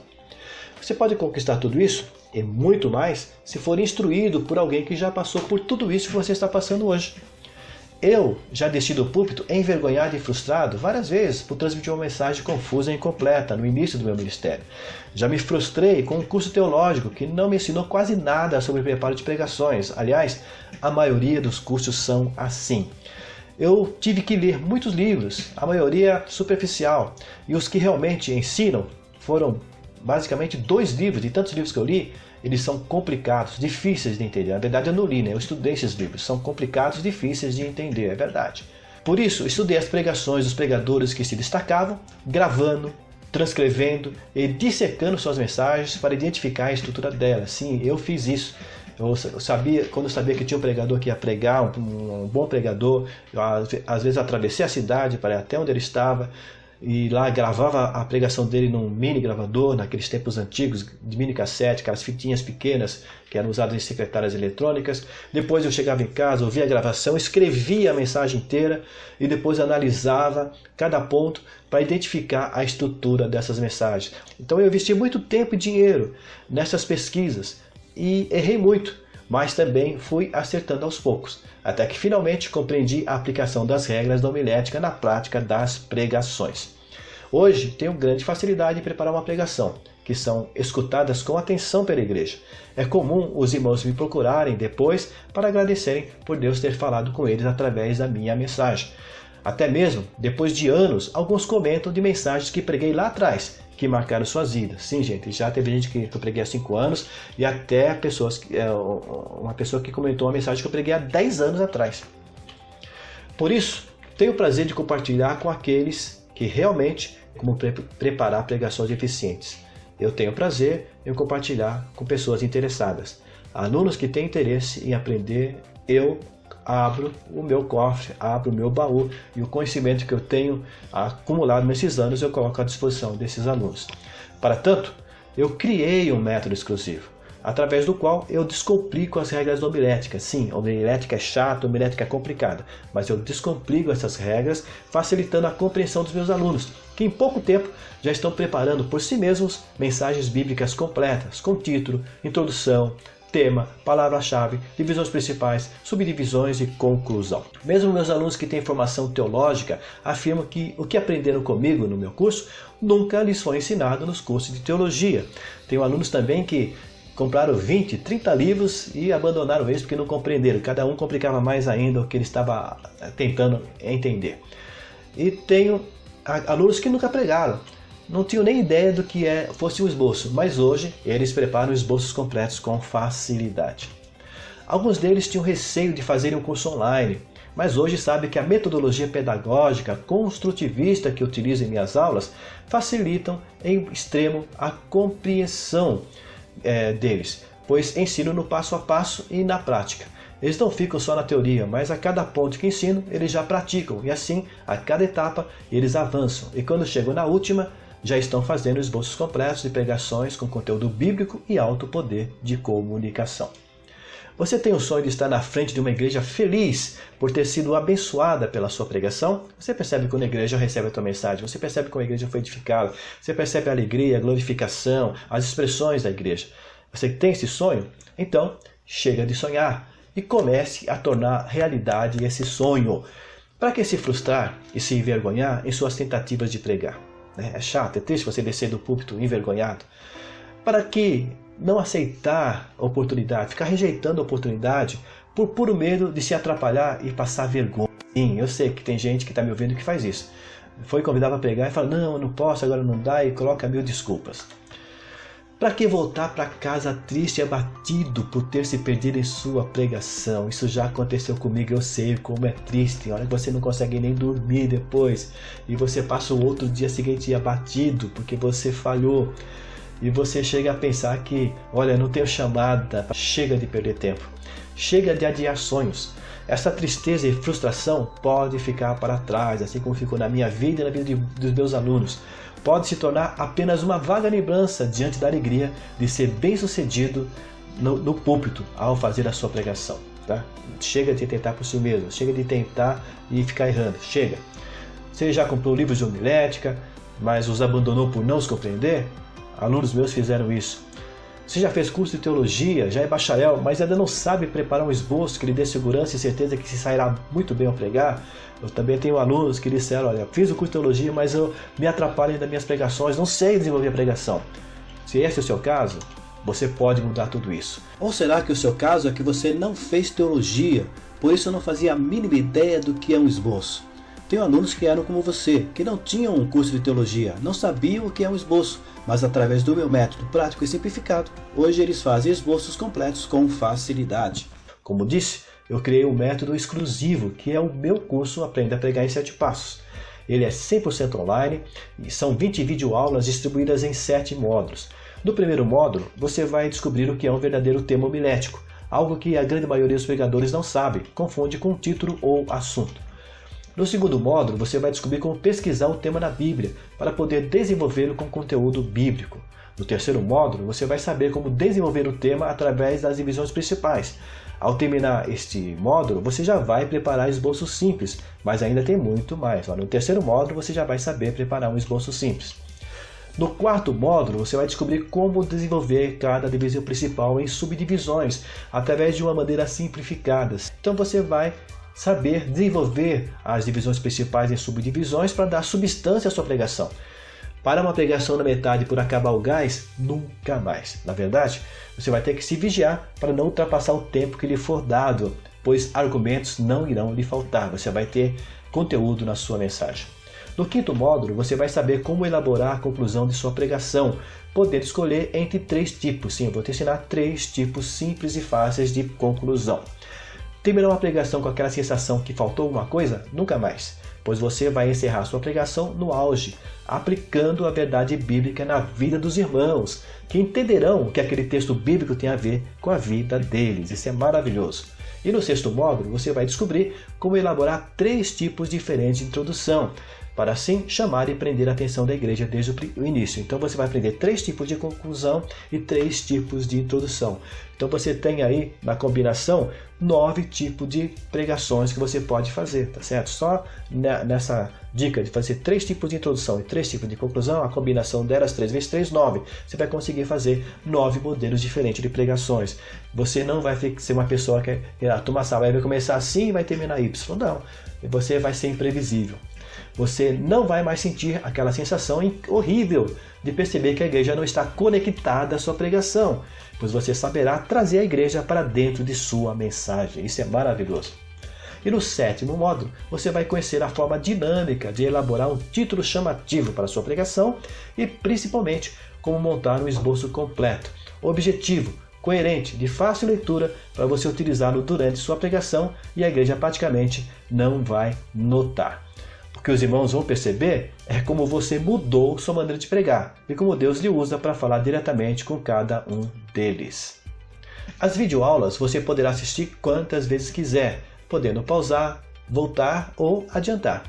Você pode conquistar tudo isso e muito mais se for instruído por alguém que já passou por tudo isso que você está passando hoje. Eu já desci do púlpito envergonhado e frustrado várias vezes por transmitir uma mensagem confusa e incompleta no início do meu ministério. Já me frustrei com um curso teológico que não me ensinou quase nada sobre preparo de pregações. Aliás, a maioria dos cursos são assim. Eu tive que ler muitos livros, a maioria superficial, e os que realmente ensinam foram basicamente 2 livros, de tantos livros que eu li. Eles são complicados, difíceis de entender. Na verdade eu não li, eu estudei esses livros. São complicados, difíceis de entender, é verdade. Por isso, estudei as pregações dos pregadores que se destacavam, gravando, transcrevendo e dissecando suas mensagens para identificar a estrutura delas. Sim, eu fiz isso. Quando eu sabia que tinha um pregador que ia pregar, um bom pregador, eu, às vezes atravessei a cidade para ir até onde ele estava, e lá gravava a pregação dele num mini gravador, naqueles tempos antigos, de mini cassete, aquelas fitinhas pequenas que eram usadas em secretárias eletrônicas. Depois eu chegava em casa, ouvia a gravação, escrevia a mensagem inteira e depois analisava cada ponto para identificar a estrutura dessas mensagens. Então eu investi muito tempo e dinheiro nessas pesquisas e errei muito, mas também fui acertando aos poucos, até que finalmente compreendi a aplicação das regras da homilética na prática das pregações. Hoje tenho grande facilidade em preparar uma pregação, que são escutadas com atenção pela igreja. É comum os irmãos me procurarem depois para agradecerem por Deus ter falado com eles através da minha mensagem. Até mesmo, depois de anos, alguns comentam de mensagens que preguei lá atrás, que marcaram suas vidas. Sim, gente, já teve gente que eu preguei há 5 anos e até uma pessoa que comentou uma mensagem que eu preguei há 10 anos atrás. Por isso, tenho o prazer de compartilhar com aqueles que realmente como preparar pregações eficientes. Eu tenho prazer em compartilhar com pessoas interessadas. Alunos que têm interesse em aprender, eu abro o meu cofre, abro o meu baú e o conhecimento que eu tenho acumulado nesses anos eu coloco à disposição desses alunos. Para tanto, eu criei um método exclusivo, através do qual eu descomplico as regras da homilética. Sim, a homilética é chata, a homilética é complicada, mas eu descomplico essas regras, facilitando a compreensão dos meus alunos, que em pouco tempo já estão preparando por si mesmos mensagens bíblicas completas, com título, introdução, tema, palavra-chave, divisões principais, subdivisões e conclusão. Mesmo meus alunos que têm formação teológica afirmam que o que aprenderam comigo no meu curso nunca lhes foi ensinado nos cursos de teologia. Tenho alunos também que compraram 20, 30 livros e abandonaram eles porque não compreenderam. Cada um complicava mais ainda o que ele estava tentando entender. E tenho alunos que nunca pregaram. Não tinham nem ideia do que fosse um esboço, mas hoje eles preparam esboços completos com facilidade. Alguns deles tinham receio de fazerem um curso online, mas hoje sabe que a metodologia pedagógica construtivista que utilizo em minhas aulas facilitam em extremo a compreensão deles, pois ensino no passo a passo e na prática. Eles não ficam só na teoria, mas a cada ponto que ensino, eles já praticam, e assim, a cada etapa, eles avançam. E quando chegam na última, já estão fazendo esboços completos de pregações com conteúdo bíblico e alto poder de comunicação. Você tem o sonho de estar na frente de uma igreja feliz por ter sido abençoada pela sua pregação? Você percebe quando a igreja recebe a tua mensagem, você percebe como a igreja foi edificada, você percebe a alegria, a glorificação, as expressões da igreja. Você tem esse sonho? Então, chega de sonhar e comece a tornar realidade esse sonho. Para que se frustrar e se envergonhar em suas tentativas de pregar? É chato, é triste você descer do púlpito envergonhado. Para que não aceitar a oportunidade, ficar rejeitando a oportunidade por puro medo de se atrapalhar e passar vergonha? Sim, eu sei que tem gente que está me ouvindo que faz isso. Foi convidado para pregar e fala, não, eu não posso, agora não dá, e coloca mil desculpas. Para que voltar para casa triste e abatido por ter se perdido em sua pregação? Isso já aconteceu comigo, eu sei como é triste. Olha que você não consegue nem dormir depois. E você passa o outro dia seguinte abatido porque você falhou. E você chega a pensar que, olha, não tenho chamada. Chega de perder tempo. Chega de adiar sonhos. Essa tristeza e frustração pode ficar para trás, assim como ficou na minha vida e na vida dos meus alunos. Pode se tornar apenas uma vaga lembrança diante da alegria de ser bem-sucedido no púlpito ao fazer a sua pregação. Tá? Chega de tentar por si mesmo, chega de tentar e ficar errando, chega. Você já comprou livros de homilética, mas os abandonou por não os compreender? Alunos meus fizeram isso. Você já fez curso de teologia, já é bacharel, mas ainda não sabe preparar um esboço que lhe dê segurança e certeza que se sairá muito bem ao pregar? Eu também tenho alunos que disseram, olha, fiz o curso de teologia, mas eu me atrapalho nas minhas pregações, não sei desenvolver a pregação. Se esse é o seu caso, você pode mudar tudo isso. Ou será que o seu caso é que você não fez teologia, por isso não fazia a mínima ideia do que é um esboço? Tenho alunos que eram como você, que não tinham um curso de teologia, não sabiam o que é um esboço, mas através do meu método prático e simplificado, hoje eles fazem esboços completos com facilidade. Como disse, eu criei um método exclusivo, que é o meu curso Aprenda a Pregar em 7 Passos. Ele é 100% online e são 20 videoaulas distribuídas em 7 módulos. No primeiro módulo, você vai descobrir o que é um verdadeiro tema homilético, algo que a grande maioria dos pregadores não sabe, confunde com título ou assunto. No segundo módulo, você vai descobrir como pesquisar o tema na Bíblia, para poder desenvolvê-lo com conteúdo bíblico. No terceiro módulo, você vai saber como desenvolver o tema através das divisões principais. Ao terminar este módulo, você já vai preparar esboços simples, mas ainda tem muito mais. No terceiro módulo, você já vai saber preparar um esboço simples. No quarto módulo, você vai descobrir como desenvolver cada divisão principal em subdivisões, através de uma maneira simplificada. Então você vai saber desenvolver as divisões principais em subdivisões para dar substância à sua pregação. Para uma pregação na metade por acabar o gás, nunca mais. Na verdade, você vai ter que se vigiar para não ultrapassar o tempo que lhe for dado, pois argumentos não irão lhe faltar. Você vai ter conteúdo na sua mensagem. No quinto módulo, você vai saber como elaborar a conclusão de sua pregação, podendo escolher entre 3 tipos. Sim, eu vou te ensinar 3 tipos simples e fáceis de conclusão. Terminar uma pregação com aquela sensação que faltou alguma coisa? Nunca mais, pois você vai encerrar sua pregação no auge, aplicando a verdade bíblica na vida dos irmãos, que entenderão que aquele texto bíblico tem a ver com a vida deles. Isso é maravilhoso. E no sexto módulo, você vai descobrir como elaborar 3 tipos diferentes de introdução, para assim chamar e prender a atenção da igreja desde o início. Então você vai aprender 3 tipos de conclusão e 3 tipos de introdução. Então você tem aí na combinação 9 tipos de pregações que você pode fazer, tá certo? Só nessa dica de fazer 3 tipos de introdução e 3 tipos de conclusão, a combinação delas 3 vezes 3, 9. Você vai conseguir fazer 9 modelos diferentes de pregações. Você não vai ser uma pessoa que a turma vai começar assim e vai terminar Y. Não, você vai ser imprevisível. Você não vai mais sentir aquela sensação horrível de perceber que a igreja não está conectada à sua pregação, pois você saberá trazer a igreja para dentro de sua mensagem. Isso é maravilhoso. E no 7º módulo, você vai conhecer a forma dinâmica de elaborar um título chamativo para a sua pregação e, principalmente, como montar um esboço completo, objetivo, coerente, de fácil leitura, para você utilizá-lo durante sua pregação e a igreja praticamente não vai notar. O que os irmãos vão perceber é como você mudou sua maneira de pregar e como Deus lhe usa para falar diretamente com cada um deles. As videoaulas você poderá assistir quantas vezes quiser, podendo pausar, voltar ou adiantar.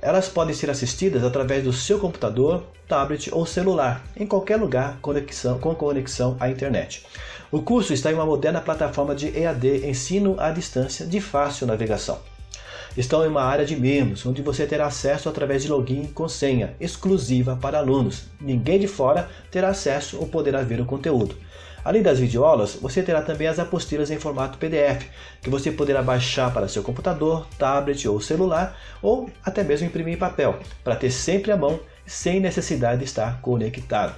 Elas podem ser assistidas através do seu computador, tablet ou celular, em qualquer lugar com conexão à internet. O curso está em uma moderna plataforma de EAD, ensino à distância, de fácil navegação. Estão em uma área de membros, onde você terá acesso através de login com senha, exclusiva para alunos. Ninguém de fora terá acesso ou poderá ver o conteúdo. Além das videoaulas, você terá também as apostilas em formato PDF, que você poderá baixar para seu computador, tablet ou celular, ou até mesmo imprimir em papel, para ter sempre à mão, sem necessidade de estar conectado.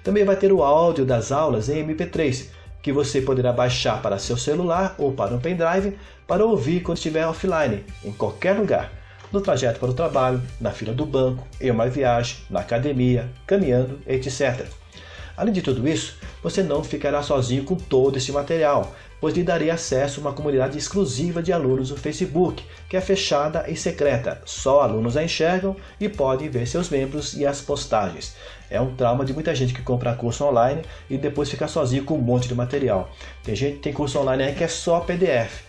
Também vai ter o áudio das aulas em MP3, que você poderá baixar para seu celular ou para um pendrive, para ouvir quando estiver offline, em qualquer lugar, no trajeto para o trabalho, na fila do banco, em uma viagem, na academia, caminhando, etc. Além de tudo isso, você não ficará sozinho com todo esse material, pois lhe darei acesso a uma comunidade exclusiva de alunos no Facebook, que é fechada e secreta. Só alunos a enxergam e podem ver seus membros e as postagens. É um trauma de muita gente que compra curso online e depois fica sozinho com um monte de material. Tem curso online aí que é só PDF.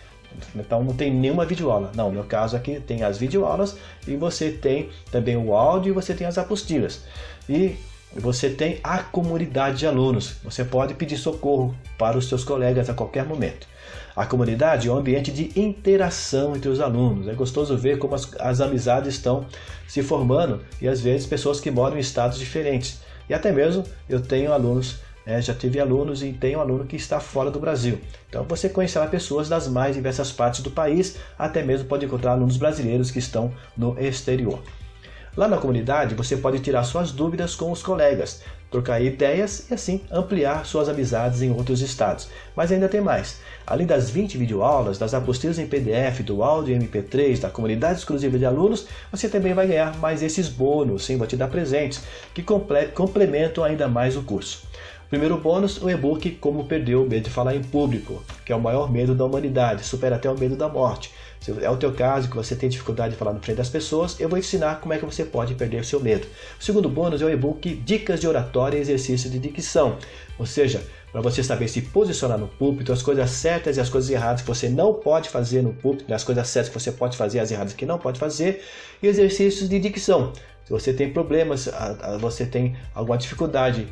Então não tem nenhuma videoaula. Não, no meu caso aqui tem as videoaulas e você tem também o áudio e você tem as apostilas. E você tem a comunidade de alunos. Você pode pedir socorro para os seus colegas a qualquer momento. A comunidade é um ambiente de interação entre os alunos. É gostoso ver como as amizades estão se formando e às vezes pessoas que moram em estados diferentes. E até mesmo eu tenho alunos, já tive alunos e tenho aluno que está fora do Brasil. Então você conhecerá pessoas das mais diversas partes do país, até mesmo pode encontrar alunos brasileiros que estão no exterior. Lá na comunidade você pode tirar suas dúvidas com os colegas, trocar ideias e assim ampliar suas amizades em outros estados. Mas ainda tem mais. Além das 20 videoaulas, das apostilas em PDF, do áudio MP3, da comunidade exclusiva de alunos, você também vai ganhar mais esses bônus, sim, vou te dar presentes, que complementam ainda mais o curso. Primeiro bônus, o e-book Como Perder o Medo de Falar em Público, que é o maior medo da humanidade, supera até o medo da morte. Se é o teu caso, que você tem dificuldade de falar na frente das pessoas, eu vou ensinar como é que você pode perder o seu medo. O segundo bônus é o e-book Dicas de Oratória e Exercício de Dicção, ou seja, para você saber se posicionar no púlpito, as coisas certas e as coisas erradas que você não pode fazer no púlpito, as coisas certas que você pode fazer e as erradas que não pode fazer, e exercícios de dicção. Se você tem problemas, você tem alguma dificuldade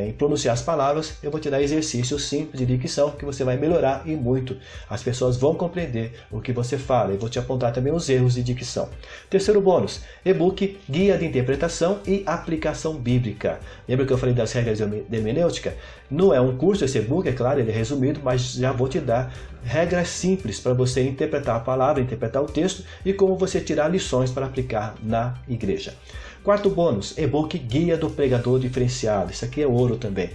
em pronunciar as palavras, eu vou te dar exercícios simples de dicção que você vai melhorar e muito. As pessoas vão compreender o que você fala. Eu vou te apontar também os erros de dicção. Terceiro bônus, e-book Guia de Interpretação e Aplicação Bíblica. Lembra que eu falei das regras de hermenêutica? Não é um curso esse e-book, é claro, ele é resumido, mas já vou te dar regras simples para você interpretar a palavra, interpretar o texto e como você tirar lições para aplicar na igreja. Quarto bônus, e-book Guia do Pregador Diferenciado. Isso aqui é ouro também.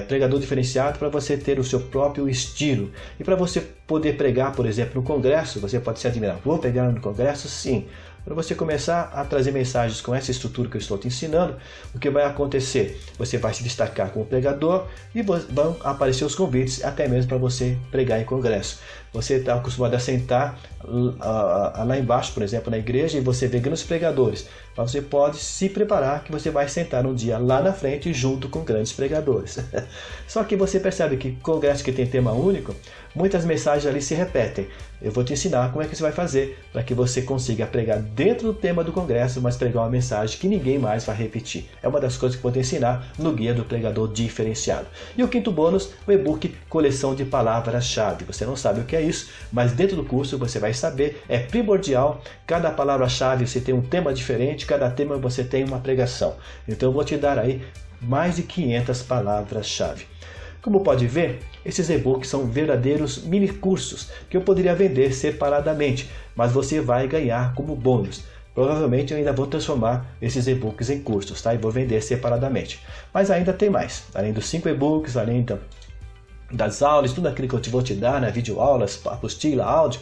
Pregador diferenciado para você ter o seu próprio estilo. E para você poder pregar, por exemplo, no congresso, você pode se admirar. Vou pregar no congresso? Sim. Para você começar a trazer mensagens com essa estrutura que eu estou te ensinando, o que vai acontecer? Você vai se destacar como pregador e vão aparecer os convites até mesmo para você pregar em congresso. Você está acostumado a sentar lá embaixo, por exemplo, na igreja, e você vê grandes pregadores. Mas você pode se preparar que você vai sentar um dia lá na frente junto com grandes pregadores. Só que você percebe que congresso que tem tema único, muitas mensagens ali se repetem. Eu vou te ensinar como é que você vai fazer para que você consiga pregar dentro do tema do congresso, mas pregar uma mensagem que ninguém mais vai repetir. É uma das coisas que eu vou te ensinar no Guia do Pregador Diferenciado. E o quinto bônus, o e-book Coleção de Palavras-Chave. Você não sabe o que é isso, mas dentro do curso você vai saber. É primordial. Cada palavra-chave você tem um tema diferente, cada tema você tem uma pregação. Então eu vou te dar aí mais de 500 palavras-chave. Como pode ver, esses e-books são verdadeiros mini cursos que eu poderia vender separadamente, mas você vai ganhar como bônus. Provavelmente eu ainda vou transformar esses e-books em cursos, tá? E vou vender separadamente. Mas ainda tem mais. Além dos 5 e-books, além das aulas, tudo aquilo que eu vou te dar, né? Videoaulas, apostila, áudio,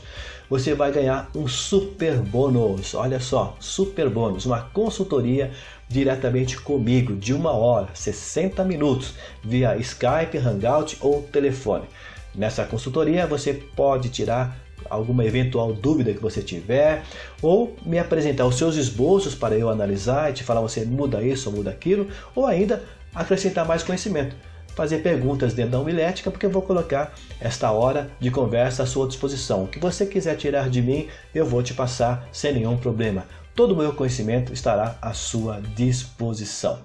você vai ganhar um super bônus. Olha só, super bônus, uma consultoria diretamente comigo de 1 hora, 60 minutos, via Skype, Hangout ou telefone. Nessa consultoria você pode tirar alguma eventual dúvida que você tiver, ou me apresentar os seus esboços para eu analisar e te falar, você muda isso ou muda aquilo, ou ainda acrescentar mais conhecimento. Fazer perguntas dentro da homilética, porque eu vou colocar esta hora de conversa à sua disposição. O que você quiser tirar de mim, eu vou te passar sem nenhum problema. Todo o meu conhecimento estará à sua disposição.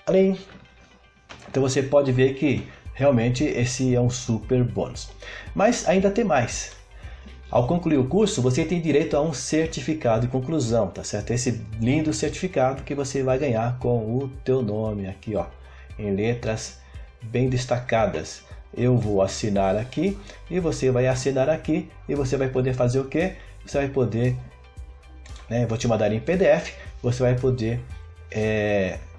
Então você pode ver que realmente esse é um super bônus. Mas ainda tem mais. Ao concluir o curso, você tem direito a um certificado de conclusão, tá certo? Esse lindo certificado que você vai ganhar com o teu nome aqui, ó, em letras bem destacadas. Eu vou assinar aqui e você vai assinar aqui e você vai poder fazer o quê? Você vai poder, vou te mandar em PDF, você vai poder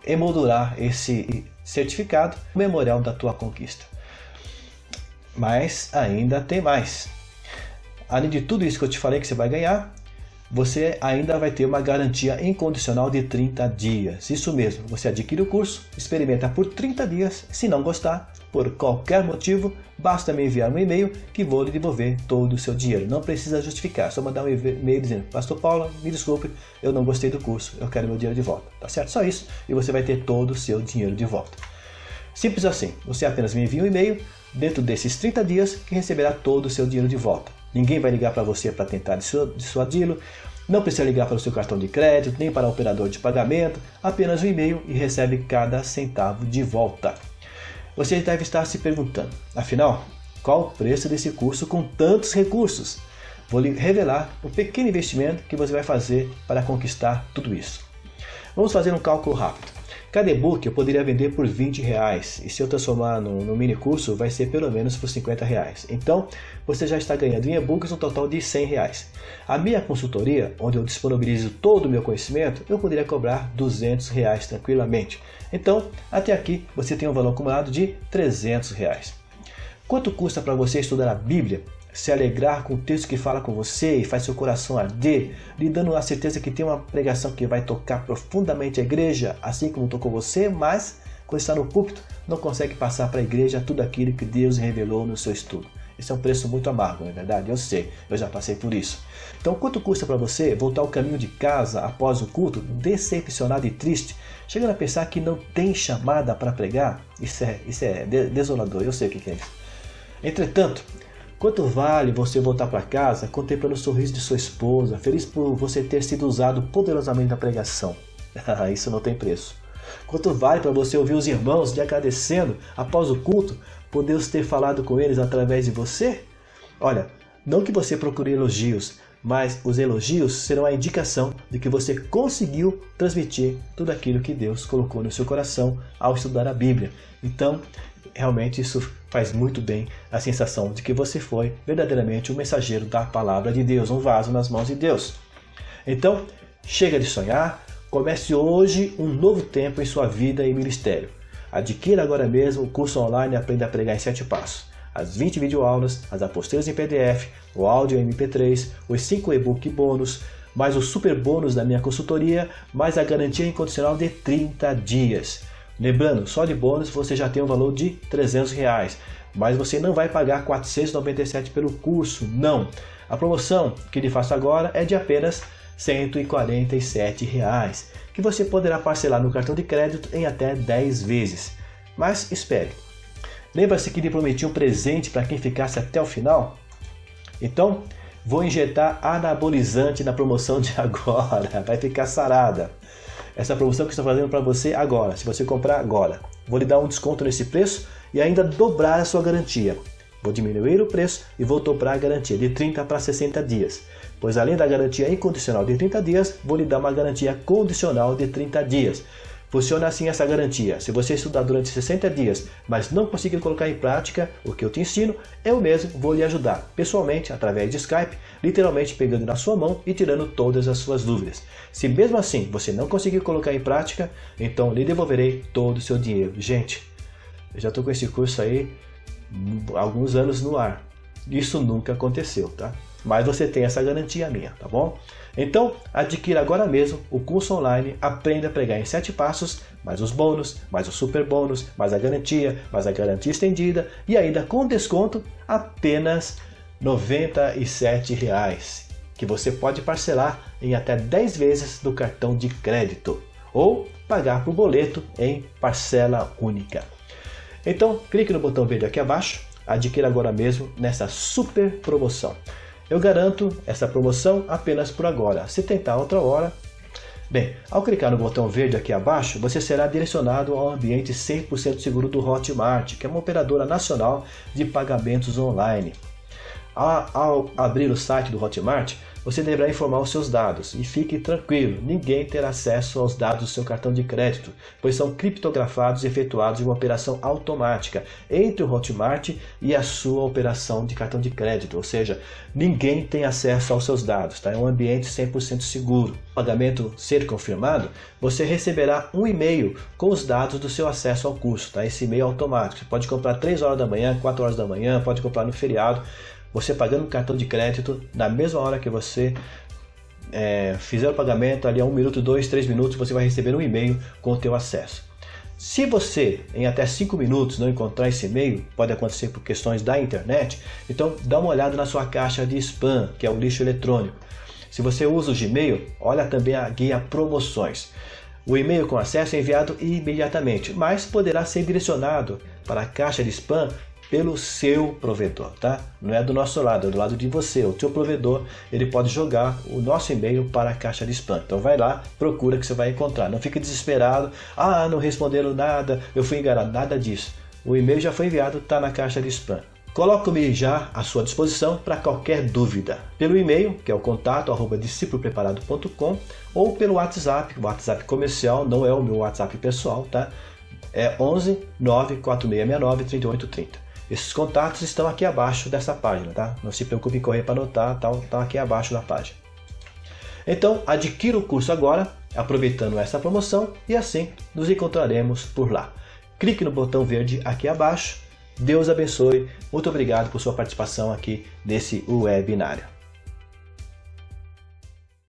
emoldurar esse certificado, memorial da tua conquista. Mas ainda tem mais. Além de tudo isso que eu te falei que você vai ganhar, você ainda vai ter uma garantia incondicional de 30 dias. Isso mesmo, você adquire o curso, experimenta por 30 dias, se não gostar, por qualquer motivo, basta me enviar um e-mail que vou lhe devolver todo o seu dinheiro. Não precisa justificar, só mandar um e-mail dizendo, Pastor Paulo, me desculpe, eu não gostei do curso, eu quero meu dinheiro de volta. Tá certo? Só isso, e você vai ter todo o seu dinheiro de volta. Simples assim, você apenas me envia um e-mail dentro desses 30 dias que receberá todo o seu dinheiro de volta. Ninguém vai ligar para você para tentar dissuadi-lo, não precisa ligar para o seu cartão de crédito, nem para o operador de pagamento, apenas um e-mail e recebe cada centavo de volta. Você deve estar se perguntando, afinal, qual o preço desse curso com tantos recursos? Vou lhe revelar o pequeno investimento que você vai fazer para conquistar tudo isso. Vamos fazer um cálculo rápido. Cada e-book eu poderia vender por R$20 e se eu transformar no mini curso vai ser pelo menos por R$50. Então você já está ganhando em e-books um total de R$100. A minha consultoria, onde eu disponibilizo todo o meu conhecimento, eu poderia cobrar R$200 tranquilamente. Então até aqui você tem um valor acumulado de R$300. Quanto custa para você estudar a Bíblia? Se alegrar com o texto que fala com você e faz seu coração arder, lhe dando a certeza que tem uma pregação que vai tocar profundamente a igreja, assim como tocou você, mas quando está no púlpito não consegue passar para a igreja tudo aquilo que Deus revelou no seu estudo. Esse é um preço muito amargo, não é verdade? Eu sei, eu já passei por isso. Então quanto custa para você voltar ao caminho de casa após o culto, decepcionado e triste, chegando a pensar que não tem chamada para pregar? Isso é desolador, eu sei o que é isso. Entretanto, quanto vale você voltar para casa contemplando o sorriso de sua esposa, feliz por você ter sido usado poderosamente na pregação? Isso não tem preço. Quanto vale para você ouvir os irmãos lhe agradecendo após o culto por Deus ter falado com eles através de você? Olha, não que você procure elogios, mas os elogios serão a indicação de que você conseguiu transmitir tudo aquilo que Deus colocou no seu coração ao estudar a Bíblia. Então, realmente isso faz muito bem a sensação de que você foi verdadeiramente um mensageiro da palavra de Deus, um vaso nas mãos de Deus. Então, chega de sonhar, comece hoje um novo tempo em sua vida e ministério. Adquira agora mesmo o curso online Aprenda a Pregar em 7 Passos. As 20 videoaulas, as apostilas em PDF, o áudio em MP3, os 5 e-book bônus, mais o super bônus da minha consultoria, mais a garantia incondicional de 30 dias. Lembrando, só de bônus você já tem um valor de R$300, mas você não vai pagar R$ 497 pelo curso, não. A promoção que lhe faço agora é de apenas R$147, que você poderá parcelar no cartão de crédito em até 10 vezes. Mas espere, lembra-se que lhe prometi um presente para quem ficasse até o final? Então, vou injetar anabolizante na promoção de agora, vai ficar sarada. Essa promoção que estou fazendo para você agora, se você comprar agora. Vou lhe dar um desconto nesse preço e ainda dobrar a sua garantia. Vou diminuir o preço e vou dobrar a garantia de 30 para 60 dias. Pois além da garantia incondicional de 30 dias, vou lhe dar uma garantia condicional de 30 dias. Funciona assim essa garantia. Se você estudar durante 60 dias, mas não conseguir colocar em prática o que eu te ensino, eu mesmo vou lhe ajudar, pessoalmente, através de Skype, literalmente pegando na sua mão e tirando todas as suas dúvidas. Se mesmo assim você não conseguir colocar em prática, então lhe devolverei todo o seu dinheiro. Gente, eu já estou com esse curso aí há alguns anos no ar. Isso nunca aconteceu, tá? mas você tem essa garantia minha, tá bom? Então, adquira agora mesmo o curso online Aprenda a Pregar em 7 Passos, mais os bônus, mais o super bônus, mais a garantia estendida e ainda com desconto apenas R$ 97,00, que você pode parcelar em até 10 vezes do cartão de crédito ou pagar por boleto em parcela única. Então, clique no botão verde aqui abaixo, adquira agora mesmo nessa super promoção. Eu garanto essa promoção apenas por agora. Se tentar outra hora... Bem, ao clicar no botão verde aqui abaixo, você será direcionado ao ambiente 100% seguro do Hotmart, que é uma operadora nacional de pagamentos online. Ao abrir o site do Hotmart, você deverá informar os seus dados e fique tranquilo, ninguém terá acesso aos dados do seu cartão de crédito, pois são criptografados e efetuados em uma operação automática entre o Hotmart e a sua operação de cartão de crédito, ou seja, ninguém tem acesso aos seus dados, tá? É um ambiente 100% seguro. O pagamento ser confirmado, você receberá um e-mail com os dados do seu acesso ao curso, tá? Esse e-mail é automático, você pode comprar 3 horas da manhã, 4 horas da manhã, pode comprar no feriado. Você pagando o cartão de crédito, na mesma hora que você fizer o pagamento, ali a 1 minuto, 2, 3 minutos, você vai receber um e-mail com o teu acesso. Se você, em até 5 minutos, não encontrar esse e-mail, pode acontecer por questões da internet, então dá uma olhada na sua caixa de spam, que é o lixo eletrônico. Se você usa o Gmail, olha também a guia promoções. O e-mail com acesso é enviado imediatamente, mas poderá ser direcionado para a caixa de spam pelo seu provedor, tá? Não é do nosso lado, é do lado de você. O seu provedor, ele pode jogar o nosso e-mail para a caixa de spam. Então vai lá, procura que você vai encontrar. Não fique desesperado. Ah, não responderam nada, eu fui enganado. Nada disso. O e-mail já foi enviado, está na caixa de spam. Coloco-me já à sua disposição para qualquer dúvida. Pelo e-mail, que é o contato@discipulopreparado.com, ou pelo WhatsApp, o WhatsApp comercial, não é o meu WhatsApp pessoal, tá? É 11 94669 3830. Esses contatos estão aqui abaixo dessa página, tá? Não se preocupe em correr para anotar, estão aqui abaixo da página. Então, adquira o curso agora, aproveitando essa promoção, e assim nos encontraremos por lá. Clique no botão verde aqui abaixo. Deus abençoe. Muito obrigado por sua participação aqui nesse webinário.